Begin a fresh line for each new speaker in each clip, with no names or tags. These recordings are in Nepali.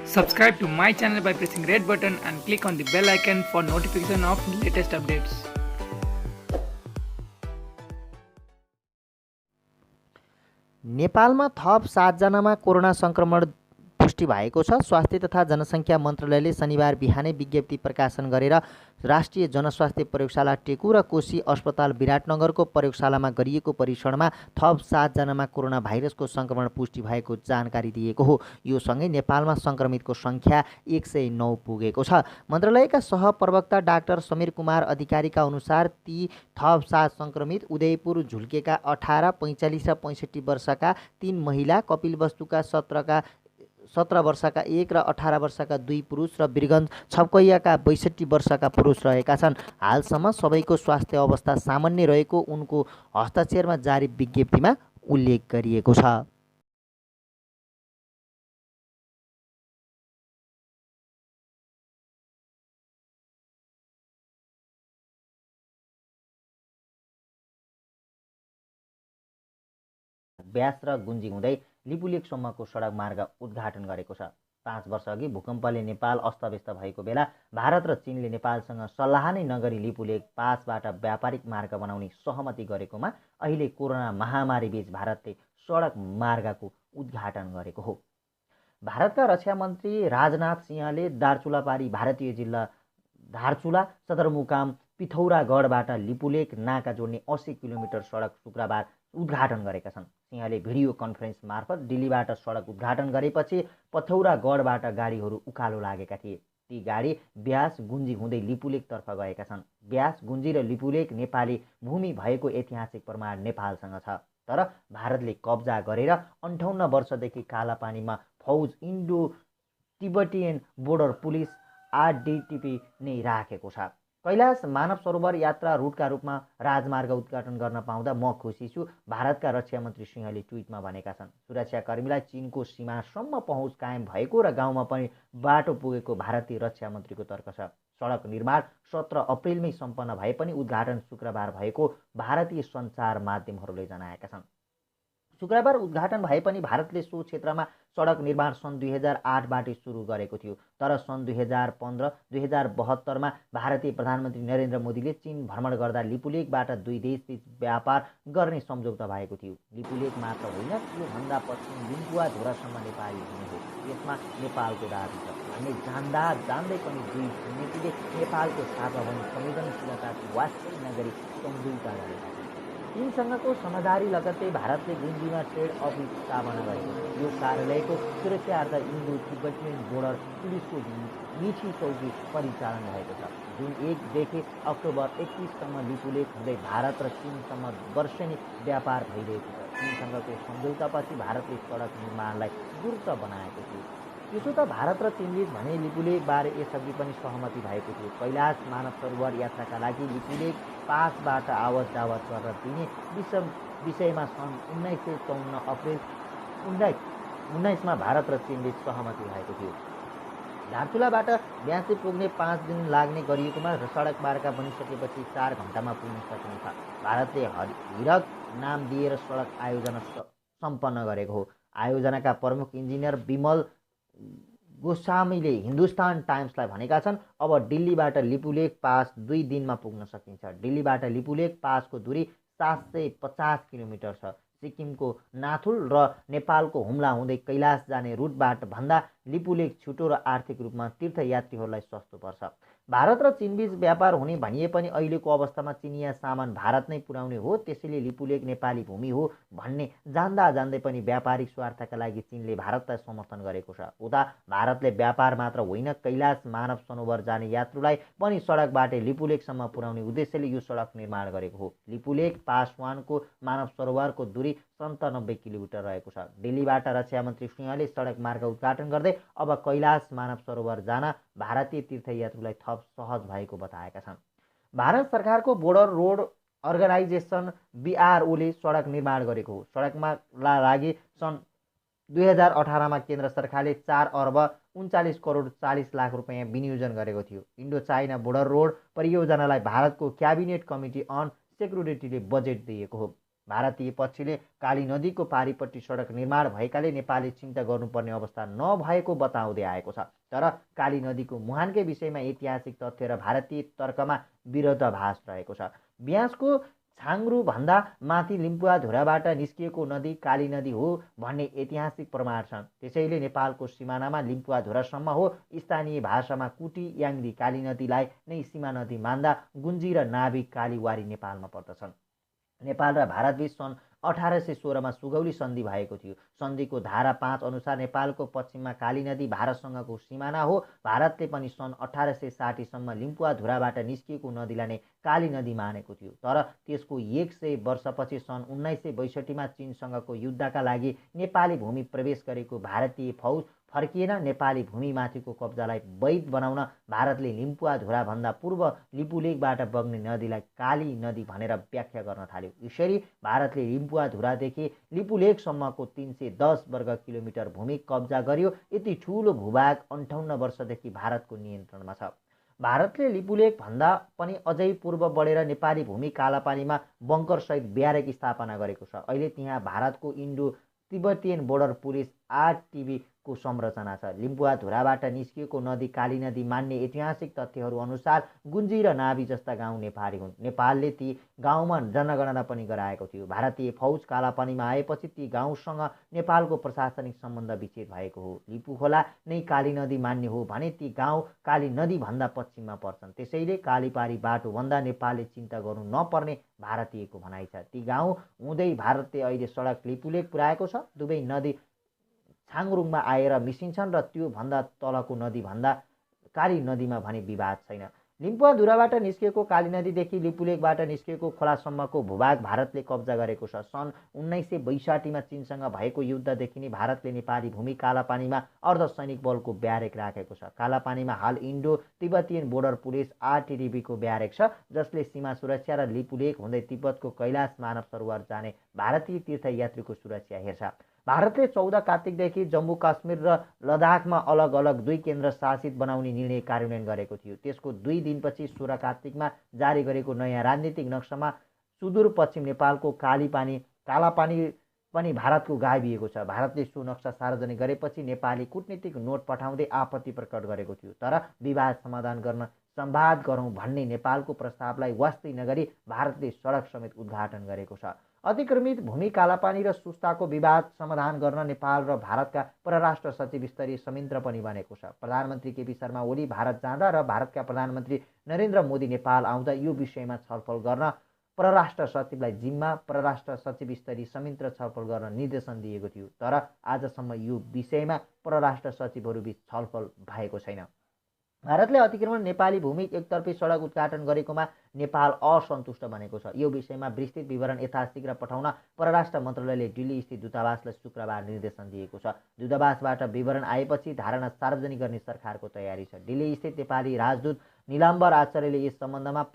Subscribe to my channel by pressing red button and click on the bell icon for notification of latest updates.
नेपालमा थप 7 जनामा कोरोना संक्रमण पुष्टि भएको छ। स्वास्थ्य तथा जनसङ्ख्या मन्त्रालयले शनिबार बिहानै विज्ञप्ति प्रकाशन गरेर राष्ट्रिय जनस्वास्थ्य प्रयोगशाला टेकु र कोशी अस्पताल विराटनगरको प्रयोगशालामा गरिएको परीक्षणमा थप 7 जनामा कोरोना भाइरसको संक्रमण पुष्टि भएको जानकारी दिएको हो। यो सँगै नेपालमा संक्रमितको संख्या 109 पुगेको छ। मन्त्रालयका सहप्रवक्ता डाक्टर समीर कुमार अधिकारीका अनुसार ती थप 7 संक्रमित उदयपुर झुल्केका 18, 45 र 65 वर्षका 3 महिला, कपिलवस्तुका 17 वर्षका 1 र 18 वर्षका 2 पुरुष र वीरगञ्ज छपकैयाका 62 वर्षका पुरुष रहेका छन्। हालसम्म सबैको स्वास्थ्य अवस्था सामान्य रहेको उनको हस्ताक्षरमा जारी विज्ञप्तिमा उल्लेख गरिएको छ। ब्यास र गुन्जी हुँदै लिपुलेकसम्मको सडक मार्ग उद्घाटन गरेको छ। 5 वर्षअघि भूकम्पले नेपाल अस्तव्यस्त भएको बेला भारत र चीनले नेपालसँग सल्लाह नै नगरी लिपुलेक पासबाट व्यापारिक मार्ग बनाउने सहमति गरेकोमा अहिले कोरोना महामारीबीच भारतले सडक मार्गको उद्घाटन गरेको हो। भारतका रक्षा मन्त्री राजनाथ सिंहले दार्चुलापारी भारतीय जिल्ला धारचुला सदरमुकाम पिथौरागढबाट लिपुलेक नाका जोड्ने 80 किलोमिटर सडक शुक्रबार उद्घाटन गरेका छन्। सिंहले भिडियो कन्फरेन्स मार्फत दिल्लीबाट सडक उद्घाटन गरेपछि पिथौरागढबाट गाडीहरू उकालो लागेका थिए। ती गाडी ब्यास गुन्जी हुँदै लिपुलेकतर्फ गएका छन्। ब्यास गुन्जी र लिपुलेक नेपाली भूमि भएको ऐतिहासिक प्रमाण नेपालसँग छ, तर भारतले कब्जा गरेर 58 वर्षदेखि कालापानीमा फौज इन्डो तिब्बतियन बोर्डर पुलिस आरडीटीपी नै राखेको छ। कैलाश मानव सरोवर यात्रा रुटका रूपमा राजमार्ग उद्घाटन गर्न पाउँदा म खुसी छु, भारतका रक्षा मन्त्री सिंहले ट्विटमा भनेका छन्। सुरक्षाकर्मीलाई चीनको सीमासम्म पहुँच कायम भएको र गाउँमा पनि बाटो पुगेको भारतीय रक्षा मन्त्रीको तर्क छ। सडक निर्माण 17 अप्रिलमै सम्पन्न भए पनि उद्घाटन शुक्रबार भएको भारतीय सञ्चार माध्यमहरूले जनाएका छन्। शुक्रबार उद्घाटन भए पनि भारतले सो क्षेत्रमा सडक निर्माण सन् 2008बाटै सुरु गरेको थियो, तर सन् 2015-2072मा भारतीय प्रधानमन्त्री नरेन्द्र मोदीले चीन भ्रमण गर्दा लिपुलेकबाट दुई देशबीच व्यापार गर्ने सम्झौता भएको थियो। लिपुलेक मात्र होइन, योभन्दा पश्चिम लिम्पुवा झोरासम्म नेपाली भूमि हो, यसमा नेपालको दाबी छ भन्ने जान्दा जान्दै पनि दुई नीतिले नेपालको सार्वभौम संवेदनशीलताको वास्तै नगरी सम्झौता गरेका छन्। चीनसँगको समझदारी लगत्तै भारतले गुन्जीमा ट्रेड अफिस स्थापना गरेको यो कार्यालयको सुरक्षार्थ इन्डो तिब्बतियन बोर्डर पुलिसको मिठी चौकी परिचालन भएको छ। जुन 1देखि अक्टोबर 31सम्म लिपुलेक हुँदै भारत र चीनसम्म वर्षेनी व्यापार भइरहेको छ। चीनसँगको सम्झौतापछि भारतले सडक निर्माणलाई द्रुत बनाएको थियो। त्यसो त भारत र चीनबीच भने लिपुलेकबारे यसअघि पनि सहमति भएको थियो। कैलाश मानव सरोवर यात्राका लागि लिपुलेक पासबाट आवत जावत गर्न दिने विषयमा सन् 1954 अप्रिल 19मा भारत र चीनबीच सहमति भएको थियो। धारचुलाबाट ब्यासी पुग्ने 5 दिन लाग्ने गरिएकोमा सडक मार्ग बनिसकेपछि 4 घण्टामा पुग्न सकिन्छ। भारतले हिरक नाम दिएर सडक आयोजना सम्पन्न गरेको हो। आयोजनाका प्रमुख इन्जिनियर विमल गोस्वामीले हिन्दुस्तान टाइम्सलाई भनेका छन्, अब दिल्लीबाट लिपुलेक पास 2 दिनमा पुग्न सकिन्छ। दिल्लीबाट लिपुलेक पासको दूरी 750 किलोमिटर छ। सिक्किमको नाथुल र नेपालको हुम्ला हुँदै कैलाश जाने रुटबाट भन्दा लिपुलेक छिटो र आर्थिक रूपमा तीर्थयात्रीहरूलाई सस्तो पर्छ। भारत र चीनबीच व्यापार हुने भनिए पनि अहिलेको अवस्थामा चिनिया सामान भारत नै पुर्याउने हो, त्यसैले लिपुलेक नेपाली भूमि हो भन्ने जान्दा जान्दै पनि व्यापारिक स्वार्थका लागि चीनले भारतलाई समर्थन गरेको छ। उता भारतले व्यापार मात्र होइन, कैलाश मानव सरोवर जाने यात्रुलाई पनि सडकबाटै लिपुलेकसम्म पुर्याउने उद्देश्यले यो सडक निर्माण गरेको हो। लिपुलेक पासवानको मानव सरोवरको दूरी 97 किलोमिटर रहेको छ। दिल्लीबाट रक्षा मन्त्री सिंहले सडक मार्ग उद्घाटन गर्दै अब कैलाश मानव सरोवर जान भारतीय तीर्थयात्रीलाई थप सहज भएको बताएका छन्। भारत सरकारको बोर्डर रोड अर्गनाइजेसन बीआरओले सडक निर्माण गरेको हो। सडकमा लागि सन् 2018मा केन्द्र सरकारले 4 अर्ब 39 करोड 40 लाख रुपियाँ विनियोजन गरेको थियो। इन्डो चाइना बोर्डर रोड परियोजनालाई भारतको क्याबिनेट कमिटी अन सेक्युरिटीले बजेट दिएको हो। भारतीय पक्षले काली नदीको पारीपट्टि सडक निर्माण भएकाले नेपालले चिन्ता गर्नुपर्ने अवस्था नभएको बताउँदै आएको छ। तर काली नदीको मुहानकै विषयमा ऐतिहासिक तथ्य र भारतीय तर्कमा विरोधाभास रहेको छ। ब्यासको छाङ्ग्रुभन्दा माथि लिम्पुवाधुराबाट निस्किएको नदी काली नदी हो भन्ने ऐतिहासिक प्रमाण छन्। त्यसैले नेपालको सिमानामा लिम्पुवाधुरासम्म हो। स्थानीय भाषामा कुटी याङ्दी काली नदीलाई नै सीमा नदी मान्दा गुन्जी र नाभिक कालीवारी नेपालमा पर्दछन्। नेपाल र भारतबीच सन् 1816मा सुगौली सन्धि भएको थियो। सन्धिको धारा 5 अनुसार नेपालको पश्चिममा काली नदी भारतसँगको सिमाना हो। भारतले पनि सन् 1860सम्म लिम्पुवाधुराबाट निस्किएको नदीलाई नै काली नदी मानेको थियो। तर त्यसको 100 वर्षपछि सन् 1962मा चीनसँगको युद्धका लागि नेपाली भूमि प्रवेश गरेको भारतीय फौज फर्किएन। नेपाली भूमिमाथिको कब्जालाई वैध बनाउन भारतले लिम्पुवाधुराभन्दा पूर्व लिपुलेखबाट बग्ने नदीलाई काली नदी भनेर व्याख्या गर्न थाल्यो। यसरी भारतले लिम्पुवाधुरादेखि लिपुलेखसम्मको 310 वर्ग किलोमिटर भूमि कब्जा गर्यो। यति ठुलो भूभाग 58 वर्षदेखि भारतको नियन्त्रणमा छ। भारतले लिपुलेख भन्दा पनि अझै पूर्व बढेर नेपाली भूमि कालापानीमा बङ्करसहित ब्यारेक स्थापना गरेको छ। अहिले त्यहाँ भारतको इन्डो तिब्बतियन बोर्डर पुलिस आरटिबी को संरचना छ। लिम्पुवाधुराबाट निस्किएको नदी काली नदी मान्ने ऐतिहासिक तथ्यहरू अनुसार गुन्जी र नाभी जस्ता गाउँ नेपाली हुन्। नेपालले ती गाउँमा जनगणना पनि गराएको थियो। भारतीय फौज कालापानीमा आएपछि ती गाउँसँग नेपालको प्रशासनिक सम्बन्ध विच्छेद भएको हो। लिपुखोला नै काली नदी मान्ने हो भने ती गाउँ काली नदीभन्दा पश्चिममा पर्छन्। त्यसैले कालीपारी बाटोभन्दा नेपालले चिन्ता गर्नु नपर्ने भारतीयको भनाइ छ। ती गाउँ हुँदै भारतले अहिले सडक लिपुलेख पुर्याएको छ। दुवै नदी छाङ्ग्रुङमा आएर मिसिन्छन् र त्यो भन्दा तलको नदीभन्दा काली नदीमा भने विवाद छैन। लिम्पुवाधुराबाट निस्किएको काली नदीदेखि लिपुलेखबाट निस्किएको खोलासम्मको भूभाग भारतले कब्जा गरेको छ। सन् 1962मा चीनसँग भएको युद्धदेखि नै भारतले नेपाली भूमि कालापानीमा अर्धसैनिक बलको ब्यारेक राखेको छ। कालापानीमा हाल इन्डो तिब्बतियन बोर्डर पुलिस आरटिबीको ब्यारेक छ, जसले सीमा सुरक्षा र लिपुलेख हुँदै तिब्बतको कैलाश मानव सरोवर जाने भारतीय तीर्थयात्रीको सुरक्षा हेर्छ। भारतले 14 कार्तिकदेखि जम्मू काश्मीर र लद्दाखमा अलग अलग 2 केन्द्र शासित बनाउने निर्णय कार्यान्वयन गरेको थियो। त्यसको 2 दिनपछि 16 कार्तिकमा जारी गरेको नयाँ राजनीतिक नक्सामा सुदूरपश्चिम नेपालको कालापानी पनि भारतको गाभिएको छ। भारतले सो नक्सा सार्वजनिक गरेपछि नेपाली कूटनीतिक नोट पठाउँदै आपत्ति प्रकट गरेको थियो। तर विवाद समाधान गर्न संवाद गरौँ भन्ने नेपालको प्रस्तावलाई वास्तै नगरी भारतले सडक समेत उद्घाटन गरेको छ। अतिक्रमित भूमि कालापानी र सुस्ताको विवाद समाधान गर्न नेपाल र भारतका परराष्ट्र सचिव स्तरीय संयन्त्र पनि बनेको छ। प्रधानमन्त्री केपी शर्मा ओली भारत जाँदा र भारतका प्रधानमन्त्री नरेन्द्र मोदी नेपाल आउँदा यो विषयमा छलफल गर्न परराष्ट्र सचिवलाई जिम्मा परराष्ट्र सचिव स्तरीय संयन्त्र छलफल गर्न निर्देशन दिएको थियो। तर आजसम्म यो विषयमा परराष्ट्र सचिवहरूबीच छलफल भएको छैन। भारतले अतिक्रमण नेपाली भूमि एकतर्फी सडक उद्घाटन गरेकोमा नेपाल असन्तुष्ट बनेको छ। यो विषयमा विस्तृत विवरण यथाशीघ्र पठाउन परराष्ट्र मन्त्रालयले दिल्ली स्थित दूतावासलाई शुक्रबार निर्देशन दिएको छ। दूतावासबाट विवरण आएपछि धारणा सार्वजनिक गर्ने सरकारको तयारी छ। दिल्ली स्थित नेपाली राजदूत निलाम्बर आचार्यले यस सम्बन्धमा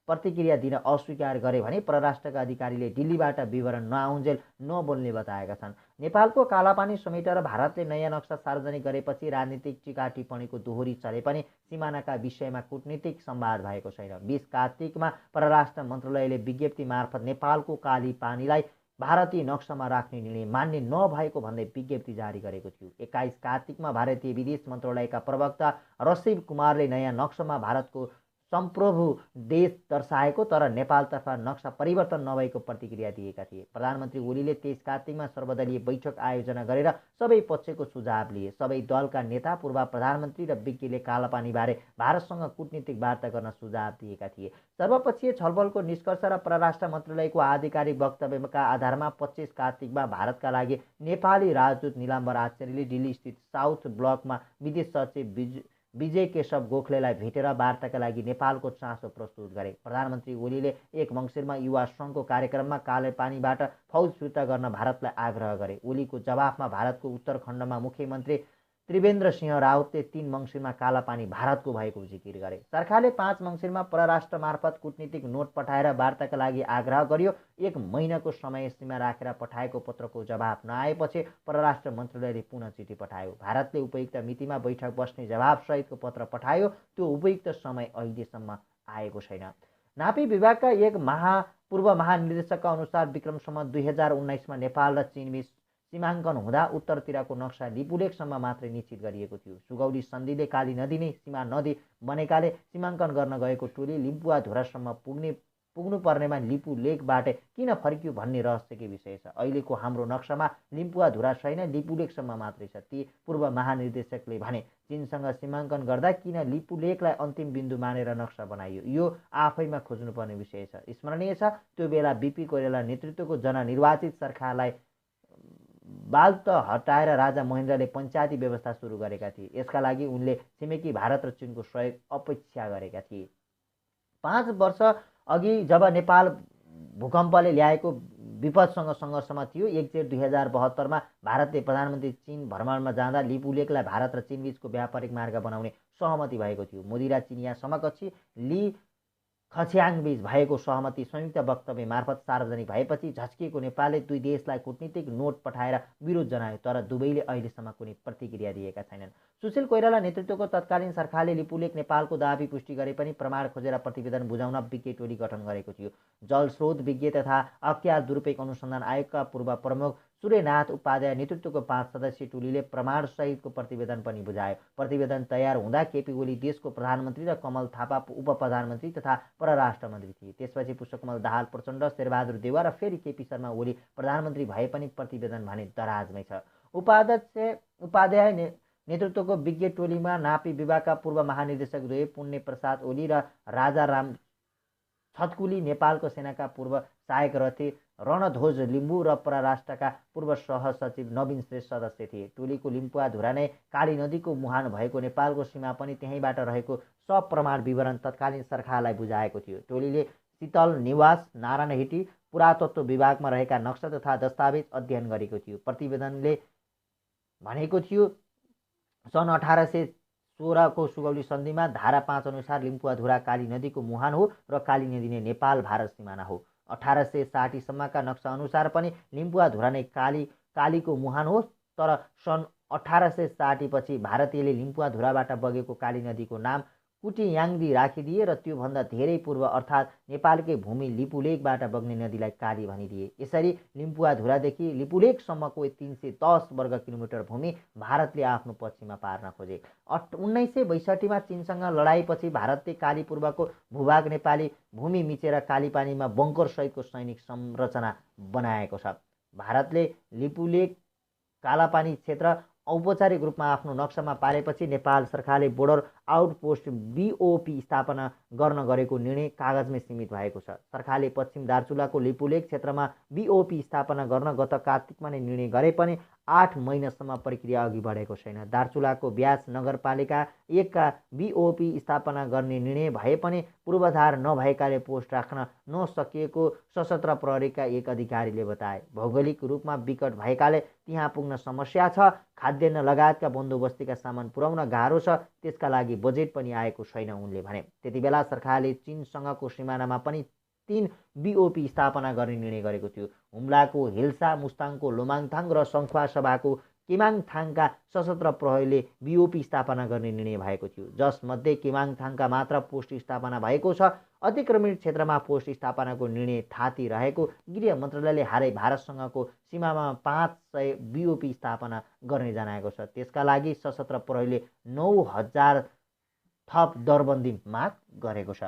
प्रतिक्रिया दिन अस्वीकार गरे भने परराष्ट्रका अधिकारीले दिल्लीबाट विवरण नआउन्जेल नबोल्ने बताएका छन्। नेपालको कालापानी समेटेर भारतले नयाँ नक्सा सार्वजनिक गरेपछि राजनीतिक टीका टिप्पणीको दोहोरी चले पनि सिमानाका विषयमा कूटनीतिक संवाद भएको छैन। 20 कार्तिकमा परराष्ट्र मन्त्रालयले विज्ञप्ति मार्फत नेपालको कालीपानीलाई भारतीय नक्सामा राख्ने निर्णय मान्य नभएको भन्दै विज्ञप्ति जारी गरेको थियो। 21 कार्तिकमा भारतीय विदेश मन्त्रालयका प्रवक्ता रसिब कुमारले नयाँ नक्सामा भारतको सम्प्रभु देश दर्शाएको तर नेपालतर्फ नक्सा परिवर्तन नभएको प्रतिक्रिया दिएका थिए। प्रधानमन्त्री ओलीले 23 कार्तिकमा सर्वदलीय बैठक आयोजना गरेर सबै पक्षको सुझाव लिए। सबै दलका नेता पूर्व प्रधानमन्त्री र विज्ञले कालापानीबारे भारतसँग कूटनीतिक वार्ता गर्न सुझाव दिएका थिए। सर्वपक्षीय छलफलको निष्कर्ष र परराष्ट्र मन्त्रालयको आधिकारिक वक्तव्यका आधारमा 25 कार्तिकमा भारतका लागि नेपाली राजदूत निलाम्बर आचार्यले दिल्ली स्थित साउथ ब्लकमा विदेश सचिव विजय केशव गोखलेलाई भेटेर वार्ताका लागि नेपालको चासो प्रस्तुत गरे। प्रधानमन्त्री ओलीले 1 मङ्सिरमा युवा सङ्घको कार्यक्रममा कालापानीबाट फौज फिर्ता गर्न भारतलाई आग्रह गरे। ओलीको जवाफमा भारतको उत्तराखण्डमा मुख्यमन्त्री त्रिवेन्द्र सिंह रावतले 3 मङ्सिरमा कालापानी भारतको भएको जिकिर गरे। सरकारले 5 मङ्सिरमा परराष्ट्र मार्फत कूटनीतिक नोट पठाएर वार्ताका लागि आग्रह गर्यो। 1 महिनाको समय सीमा राखेर पठाएको पत्रको जवाफ नआएपछि परराष्ट्र मन्त्रालयले पुनः चिठी पठायो। भारतले उपयुक्त मितिमा बैठक बस्ने जवाफसहितको पत्र पठायो। त्यो उपयुक्त समय अहिलेसम्म आएको छैन। नापी विभागका एक पूर्व महानिर्देशकका अनुसार विक्रमसम्म 2019मा नेपाल र चीनबीच सीमाङ्कन हुँदा उत्तरतिरको नक्सा लिपुलेखसम्म मात्रै निश्चित गरिएको थियो। सुगौली सन्धिले काली नदी नै सीमा नदी बनेकाले सीमाङ्कन गर्न गएको टोली लिम्पुवाधुरासम्म पुग्नुपर्नेमा लिपुलेखबाट किन फर्कियो भन्ने रहस्यकै विषय छ। अहिलेको हाम्रो नक्सामा लिम्पुवाधुरा छैन, लिपुलेखसम्म मात्रै छ। ती पूर्व महानिर्देशकले भने चीनसँग सीमाङ्कन गर्दा किन लिपुलेखलाई अन्तिम बिन्दु मानेर नक्सा बनाइयो, यो आफैमा खोज्नुपर्ने विषय छ। स्मरणीय छ त्यो बेला बीपी कोइराला नेतृत्वको जननिर्वाचित सरकारलाई बालत हटाएर राजा महेन्द्रले पञ्चायती व्यवस्था सुरु गरेका थिए। यसका लागि उनले छिमेकी भारत र चीनको सहयोग अपेक्षा गरेका थिए। 5 वर्ष अघि जब नेपाल भूकम्पले ल्याएको विपदसँग सङ्घर्षमा थियो, 1 जेठ 2072मा भारतले प्रधानमन्त्री चीन भ्रमणमा जाँदा लिपुलेखलाई भारत र चीनबीचको व्यापारिक मार्ग बनाउने सहमति भएको थियो। मोदी र चिनिया समकक्षी ली खच्याङबीच भएको सहमति संयुक्त वक्तव्य मार्फत सार्वजनिक भएपछि झस्किएको नेपालले दुई देशलाई कूटनीतिक नोट पठाएर विरोध जनायो, तर दुवैले अहिलेसम्म कुनै प्रतिक्रिया दिएका छैनन्। सुशील कोइराला नेतृत्वको तत्कालीन सरकारले लिपुलेख नेपालको दाबी पुष्टि गरे पनि प्रमाण खोजेर प्रतिवेदन बुझाउन विज्ञ टोली गठन गरेको थियो। जलस्रोत विज्ञ तथा अख्तियार दुरुपयोग अनुसन्धान आयोगका पूर्व प्रमुख सूर्यनाथ उपाध्याय नेतृत्वको 5 सदस्यीय टोलीले प्रमाणसहितको प्रतिवेदन पनि बुझायो। प्रतिवेदन तयार हुँदा केपी ओली देशको प्रधानमन्त्री र कमल थापा उपप्रधानमन्त्री तथा परराष्ट्र मन्त्री थिए। त्यसपछि पुष्पकमल दाहाल प्रचण्ड, शेरबहादुर देउवा र फेरि केपी शर्मा ओली प्रधानमन्त्री भए पनि प्रतिवेदन भने दराजमै छ। उपाध्याय नेतृत्वको विज्ञ टोलीमा नापी विभागका पूर्व महानिर्देशक द्वय पुण्य प्रसाद ओली र राजाराम छतकुली, नेपालको सेनाका पूर्व सहायक रथी रणध्वज लिम्बू र परराष्ट्रका पूर्व सहसचिव नवीन श्रेष्ठ सदस्य थिए। टोलीको लिम्पुवाधुरा नै काली नदीको मुहान भएको नेपालको सीमा पनि त्यहीँबाट रहेको सप्रमाण विवरण तत्कालीन सरकारलाई बुझाएको थियो। टोलीले शीतल निवास, नारायणहिटी पुरातत्व विभागमा रहेका नक्सा तथा दस्तावेज अध्ययन गरेको थियो। प्रतिवेदनले भनेको थियो सन् 1816 को सुगौली सन्धिमा धारा 5 अनुसार लिम्पुवाधुरा काली नदीको मुहान हो र काली नदी नै नेपाल भारत सिमाना हो। 1860 सम्मका नक्सा अनुसार पनि लिम्पुवाधुरा नै कालीको मुहान हो, तर सन् 1860 पछि भारतीयले लिम्पुवाधुराबाट बगेको काली नदीको नाम कुटियाङ्दी राखिदिए र त्योभन्दा धेरै पूर्व अर्थात् नेपालकै भूमि लिपुलेखबाट बग्ने नदीलाई काली भनिदिए। यसरी लिम्पुवाधुरादेखि लिपुलेखसम्मको 310 वर्ग किलोमिटर भूमि भारतले आफ्नो पक्षमा पार्न खोजे। 1962मा चीनसँग लडाईँपछि भारतले काली पूर्वको भूभाग नेपाली भूमि मिचेर कालीपानीमा बङ्करसहितको सैनिक संरचना बनाएको छ। भारतले लिपुलेख कालापानी क्षेत्र औपचारिक रूपमा आफ्नो नक्सामा पारेपछि नेपाल सरकारले बोर्डर आउटपोस्ट BOP स्थापना गर्न गरेको निर्णय कागजमै सीमित भएको छ। सरकारले पश्चिम दार्चुलाको लिपुलेख क्षेत्रमा BOP स्थापना गर्न गत कार्तिकमा नै निर्णय गरे पनि 8 महिनासम्म प्रक्रिया अघि बढेको छैन। दार्चुलाको ब्यास नगरपालिका 1 का BOP स्थापना गर्ने निर्णय भए पनि पूर्वाधार नभएकाले पोस्ट राख्न नसकिएको सशस्त्र प्रहरीका एक अधिकारीले बताए। भौगोलिक रूपमा विकट भएकाले त्यहाँ पुग्न समस्या छ, खाद्यान्न लगायतका बन्दोबस्तीका सामान पुर्याउन गाह्रो छ, त्यसका लागि बजेट पनि आएको छैन उनले भने। त्यतिबेला सरकारले चीनसँगको सिमानामा पनि 3 BOP स्थापना गर्ने निर्णय गरेको थियो। हुम्लाको हिल्सा, मुस्ताङको लोमाङथाङ र सङ्खुवासभाको किमाङथाङका सशस्त्र प्रहरीले BOP स्थापना गर्ने निर्णय भएको थियो, जसमध्ये किमाङथाङका मात्र पोस्ट स्थापना भएको छ। अतिक्रमित क्षेत्रमा पोस्ट स्थापनाको निर्णय थाती रहेको गृह मन्त्रालयले हालै भारतसँगको सीमामा 500 BOP स्थापना गर्ने जनाएको छ। त्यसका लागि सशस्त्र प्रहरीले 9000 थप दरबन्दी माग गरेको छ।